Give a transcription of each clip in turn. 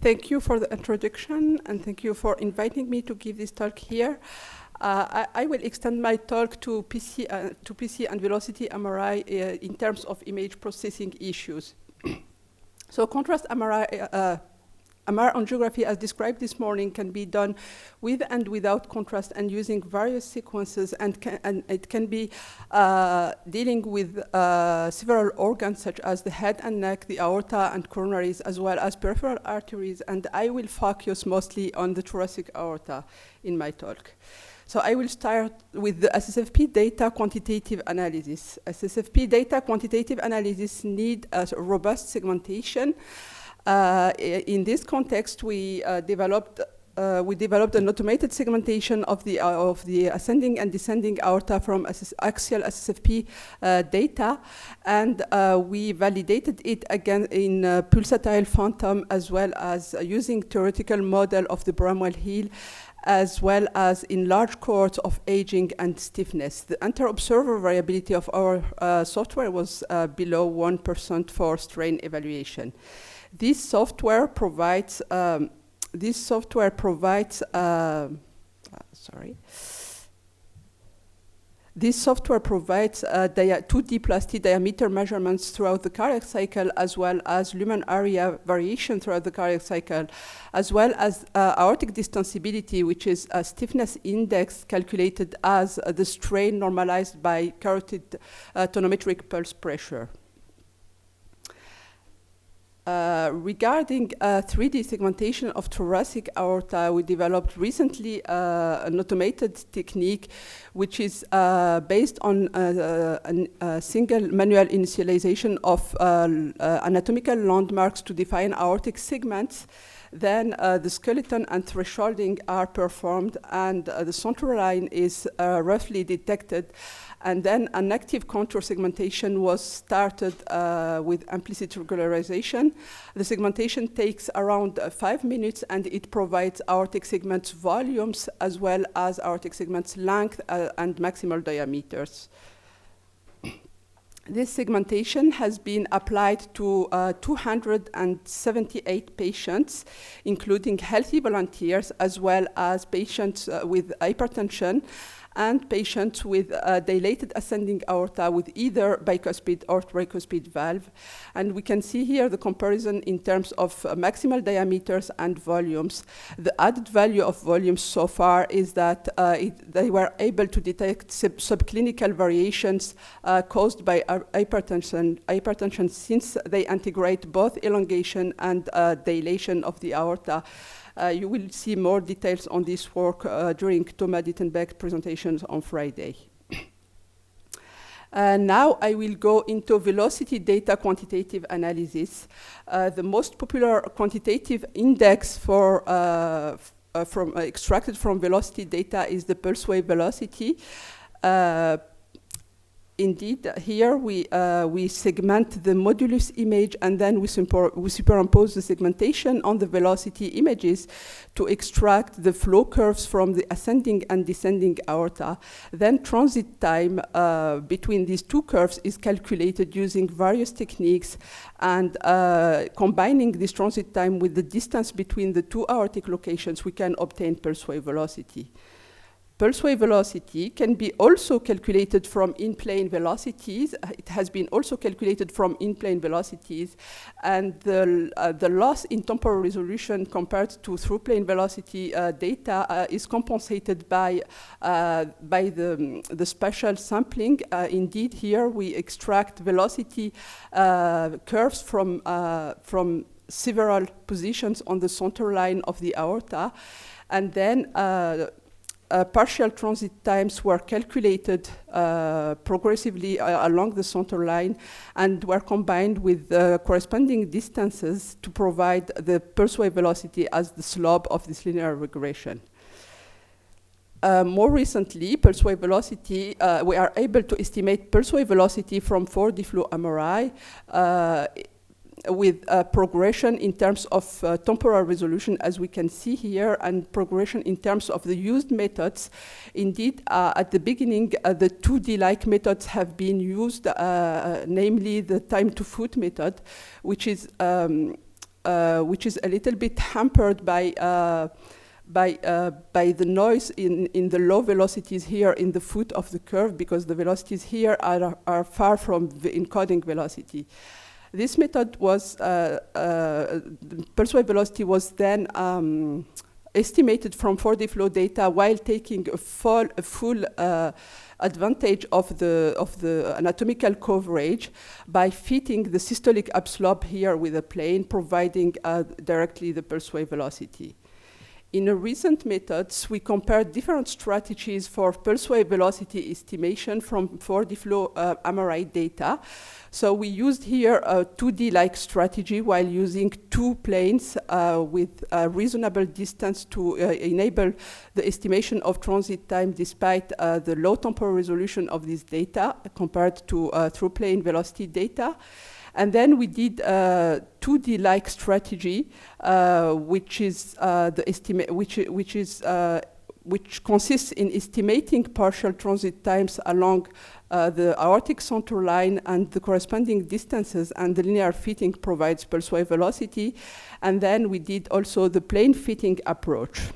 Thank you for the introduction, and thank you for inviting me to give this talk here. I will extend my talk to PC and velocity MRI in terms of image processing issues. So contrast MRI, MR angiography, as described this morning, can be done with and without contrast and using various sequences, and it can be dealing with several organs such as the head and neck, the aorta and coronaries, as well as peripheral arteries, and I will focus mostly on the thoracic aorta in my talk. So I will start with the SSFP data quantitative analysis. SSFP data quantitative analysis need a robust segmentation. In this context, we developed an automated segmentation of the ascending and descending aorta from axial SSFP data, and we validated it again in pulsatile phantom, as well as using theoretical model of the Bramwell heel, as well as in large cohorts of aging and stiffness. The inter-observer variability of our software was below 1% for strain evaluation. This software provides two D plus T diameter measurements throughout the cardiac cycle, as well as lumen area variation throughout the cardiac cycle, as well as aortic distensibility, which is a stiffness index calculated as the strain normalized by carotid tonometric pulse pressure. Regarding 3D segmentation of thoracic aorta, we developed recently an automated technique which is based on a single manual initialization of anatomical landmarks to define aortic segments. Then the skeleton and thresholding are performed, and the central line is roughly detected. And then an active contour segmentation was started with implicit regularization. The segmentation takes around 5 minutes, and it provides aortic segments volumes as well as aortic segments length and maximal diameters. This segmentation has been applied to 278 patients, including healthy volunteers as well as patients with hypertension, and patients with dilated ascending aorta with either bicuspid or tricuspid valve. And we can see here the comparison in terms of maximal diameters and volumes. The added value of volumes so far is that they were able to detect subclinical variations caused by hypertension, since they integrate both elongation and dilation of the aorta. You will see more details on this work during Thomas Dittenbeck's presentations on Friday. Now I will go into velocity data quantitative analysis. The most popular quantitative index extracted from velocity data is the pulse wave velocity. Indeed, here we segment the modulus image, and then we superimpose the segmentation on the velocity images to extract the flow curves from the ascending and descending aorta. Then transit time between these two curves is calculated using various techniques, and combining this transit time with the distance between the two aortic locations, we can obtain pulse wave velocity. Pulse wave velocity can be also calculated from in-plane velocities. It has been also calculated from in-plane velocities, and the loss in temporal resolution compared to through-plane velocity data is compensated by the spatial sampling. Indeed, here we extract velocity curves from several positions on the center line of the aorta, and then partial transit times were calculated progressively along the center line and were combined with corresponding distances to provide the pulse wave velocity as the slope of this linear regression. More recently, pulse wave velocity, we are able to estimate pulse wave velocity from 4D flow MRI with progression in terms of temporal resolution, as we can see here, and progression in terms of the used methods. Indeed, at the beginning, the 2D-like methods have been used, namely the time-to-foot method, which is which is a little bit hampered by the noise in the low velocities here in the foot of the curve, because the velocities here are far from the encoding velocity. This method was, the pulse wave velocity was then estimated from 4D flow data while taking a full advantage of the anatomical coverage by fitting the systolic upslope here with a plane, providing directly the pulse wave velocity. In a recent methods, we compared different strategies for pulse wave velocity estimation from 4D flow MRI data. So we used here a 2D-like strategy while using two planes with a reasonable distance to enable the estimation of transit time despite the low temporal resolution of this data compared to through plane velocity data. And then we did a 2D-like strategy, which consists in estimating partial transit times along the aortic center line and the corresponding distances, and the linear fitting provides pulse wave velocity. And then we did also the plane fitting approach.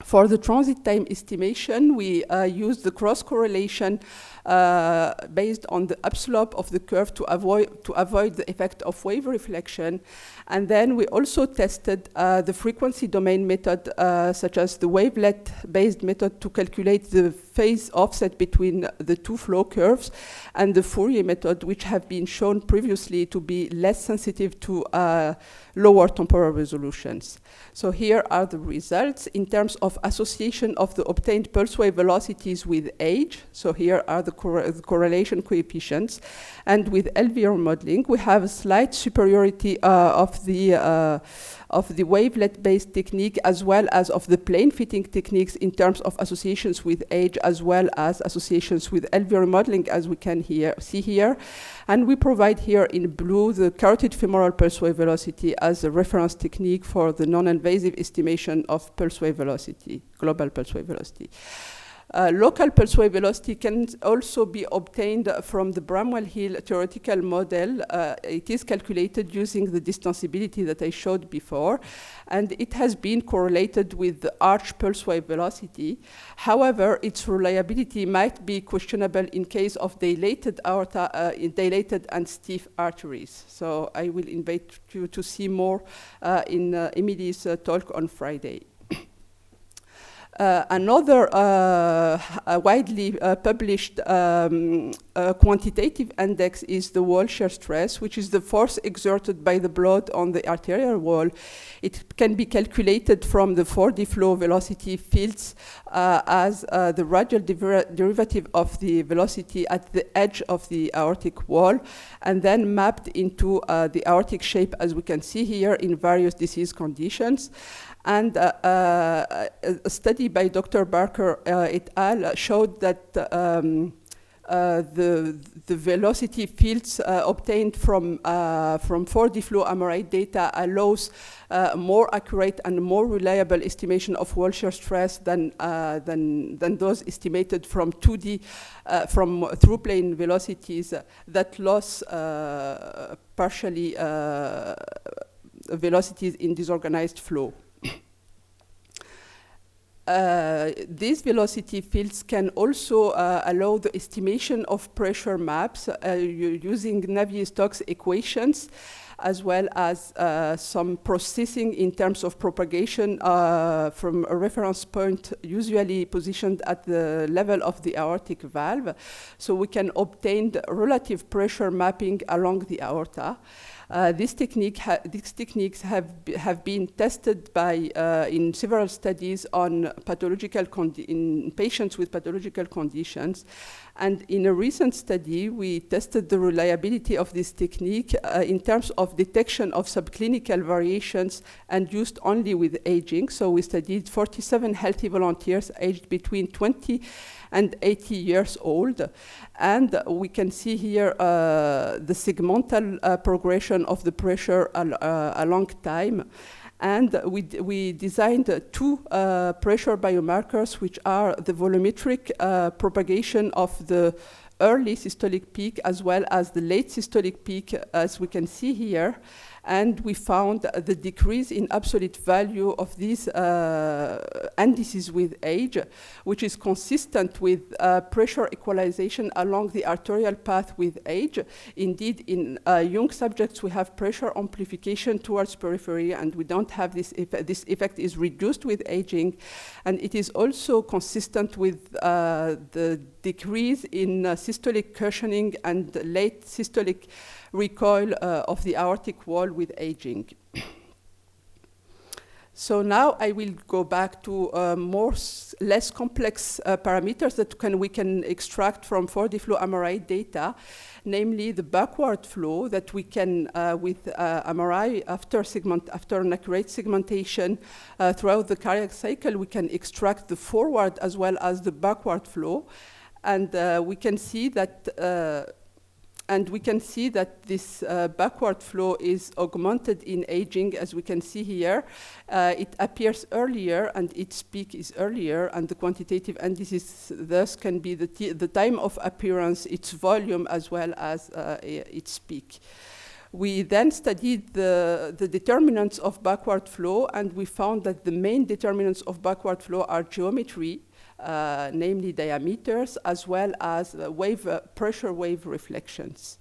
For the transit time estimation, we used the cross correlation based on the upslope of the curve to avoid the effect of wave reflection. And then we also tested the frequency domain method, such as the wavelet-based method to calculate the phase offset between the two flow curves, and the Fourier method, which have been shown previously to be less sensitive to lower temporal resolutions. So here are the results in terms of association of the obtained pulse wave velocities with age. So here are the correlation coefficients. And with LVR modeling, we have a slight superiority of the wavelet-based technique as well as of the plane fitting techniques in terms of associations with age as well as associations with LVR modeling, as we can see here. And we provide here in blue the carotid femoral pulse wave velocity as a reference technique for the non-invasive estimation of pulse wave velocity, global pulse wave velocity. Local pulse wave velocity can also be obtained from the Bramwell-Hill theoretical model. It is calculated using the distanceability that I showed before, and it has been correlated with the arch pulse wave velocity. However, its reliability might be questionable in case of dilated aorta, dilated and stiff arteries. So I will invite you to see more in Emily's talk on Friday. Another widely published quantitative index is the wall shear stress, which is the force exerted by the blood on the arterial wall. It can be calculated from the 4D flow velocity fields as the radial derivative of the velocity at the edge of the aortic wall, and then mapped into the aortic shape, as we can see here, in various disease conditions. And a study by Dr. Barker et al. Showed that the velocity fields obtained from 4D flow MRI data allows more accurate and more reliable estimation of wall shear stress than those estimated from 2D from through plane velocities that lose partially velocities in disorganized flow. These velocity fields can also allow the estimation of pressure maps using Navier-Stokes equations, as well as some processing in terms of propagation from a reference point usually positioned at the level of the aortic valve. So we can obtain the relative pressure mapping along the aorta. These techniques have been tested in several studies on in patients with pathological conditions. And in a recent study, we tested the reliability of this technique in terms of detection of subclinical variations and used only with aging. So we studied 47 healthy volunteers aged between 20 and 80 years old. And we can see here the segmental progression of the pressure along time. And we designed two pressure biomarkers, which are the volumetric propagation of the early systolic peak as well as the late systolic peak, as we can see here. And we found the decrease in absolute value of these indices with age, which is consistent with pressure equalization along the arterial path with age. Indeed, in young subjects, we have pressure amplification towards periphery, and we don't have this effect. This effect is reduced with aging, and it is also consistent with the decrease in systolic cushioning and late systolic recoil of the aortic wall with aging. So now I will go back to less complex parameters that we can extract from 4D flow MRI data, namely the backward flow that we can, with MRI after an accurate segmentation throughout the cardiac cycle, we can extract the forward as well as the backward flow, and we can see that. And we can see that this backward flow is augmented in aging, as we can see here. It appears earlier, and its peak is earlier, and the quantitative indices thus can be the time of appearance, its volume, as well as its peak. We then studied the determinants of backward flow, and we found that the main determinants of backward flow are geometry, namely diameters, as well as pressure wave reflections.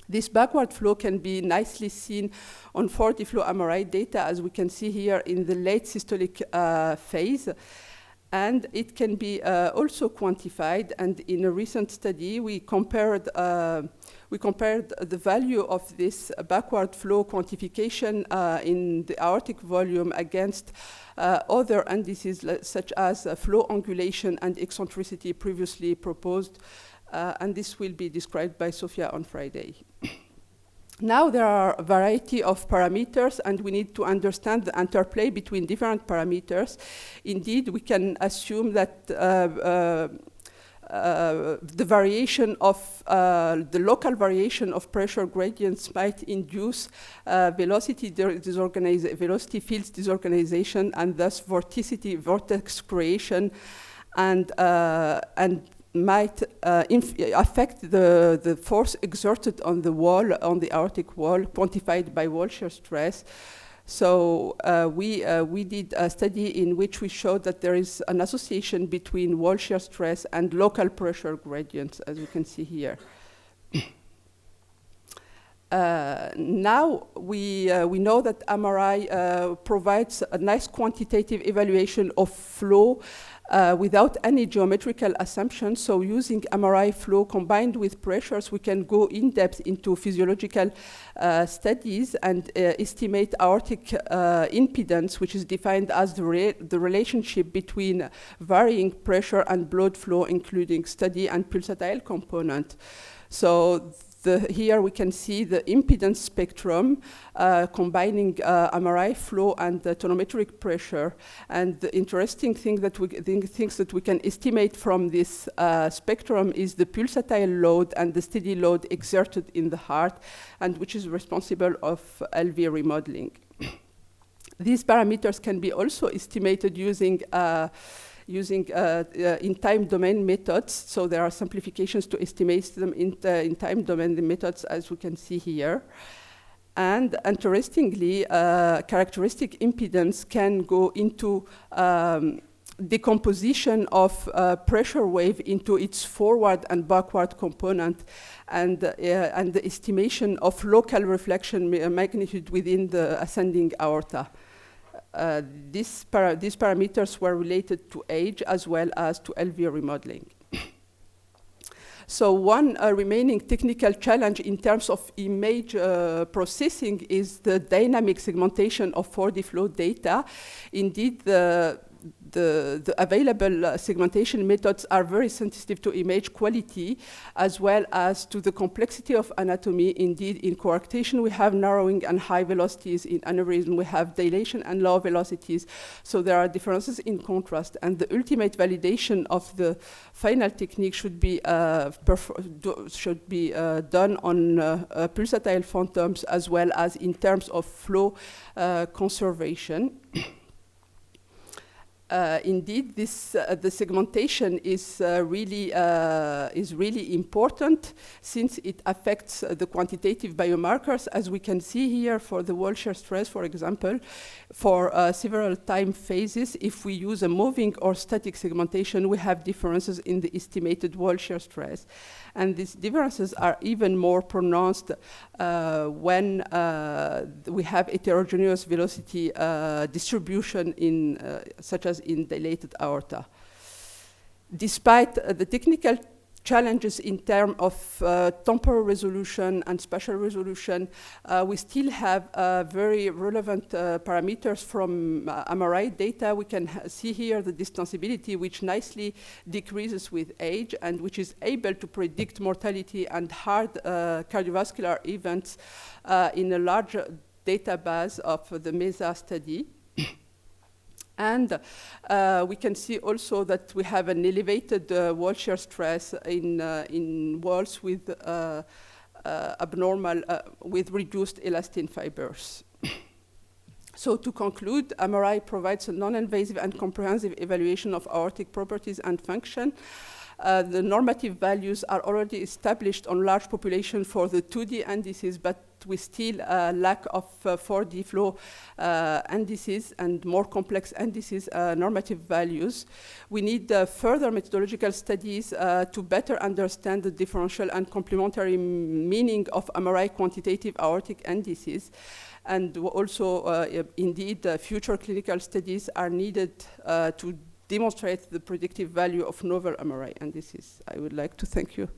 This backward flow can be nicely seen on 4D flow MRI data, as we can see here in the late systolic phase. And it can be also quantified. And in a recent study, we compared the value of this backward flow quantification in the aortic volume against other indices such as flow angulation and eccentricity previously proposed. And this will be described by Sophia on Friday. Now there are a variety of parameters, and we need to understand the interplay between different parameters. Indeed, we can assume that the variation of the local variation of pressure gradients might induce velocity fields disorganization, and thus vortex creation, and might affect the force exerted on the wall, on the aortic wall, quantified by wall shear stress. So we did a study in which we showed that there is an association between wall shear stress and local pressure gradients, as you can see here. Now we know that MRI provides a nice quantitative evaluation of flow without any geometrical assumptions. So using MRI flow combined with pressures, we can go in depth into physiological studies and estimate aortic impedance, which is defined as the relationship between varying pressure and blood flow, including steady and pulsatile component. So here we can see the impedance spectrum combining MRI flow and the tonometric pressure. And the interesting thing that things that we can estimate from this spectrum is the pulsatile load and the steady load exerted in the heart, and which is responsible of LV remodeling. These parameters can be also estimated using in time domain methods. So there are simplifications to estimate them in time domain methods, as we can see here. And interestingly, characteristic impedance can go into decomposition of pressure wave into its forward and backward component, and the estimation of local reflection magnitude within the ascending aorta. These parameters were related to age as well as to LV remodeling. So one remaining technical challenge in terms of image processing is the dynamic segmentation of 4D flow data. Indeed, the available segmentation methods are very sensitive to image quality as well as to the complexity of anatomy. Indeed, in coarctation, we have narrowing and high velocities. In aneurysm, we have dilation and low velocities. So there are differences in contrast. And the ultimate validation of the final technique should be done on pulsatile phantoms as well as in terms of flow conservation. Indeed, the segmentation is really important since it affects the quantitative biomarkers, as we can see here for the wall shear stress, for example, for several time phases. If we use a moving or static segmentation, we have differences in the estimated wall shear stress. And these differences are even more pronounced when we have heterogeneous velocity distribution in, such as in dilated aorta. Despite the technical challenges in terms of temporal resolution and spatial resolution, we still have very relevant parameters from MRI data. We can see here the distanceability, which nicely decreases with age and which is able to predict mortality and hard cardiovascular events in a large database of the MESA study. And we can see also that we have an elevated wall shear stress in walls with with reduced elastin fibers. So to conclude, MRI provides a non-invasive and comprehensive evaluation of aortic properties and function. The normative values are already established on large population for the 2D indices, but we still lack of 4D flow indices and more complex indices normative values. We need further methodological studies to better understand the differential and complementary meaning of MRI quantitative aortic indices. And also, indeed, future clinical studies are needed to demonstrate the predictive value of novel MRI indices. I would like to thank you.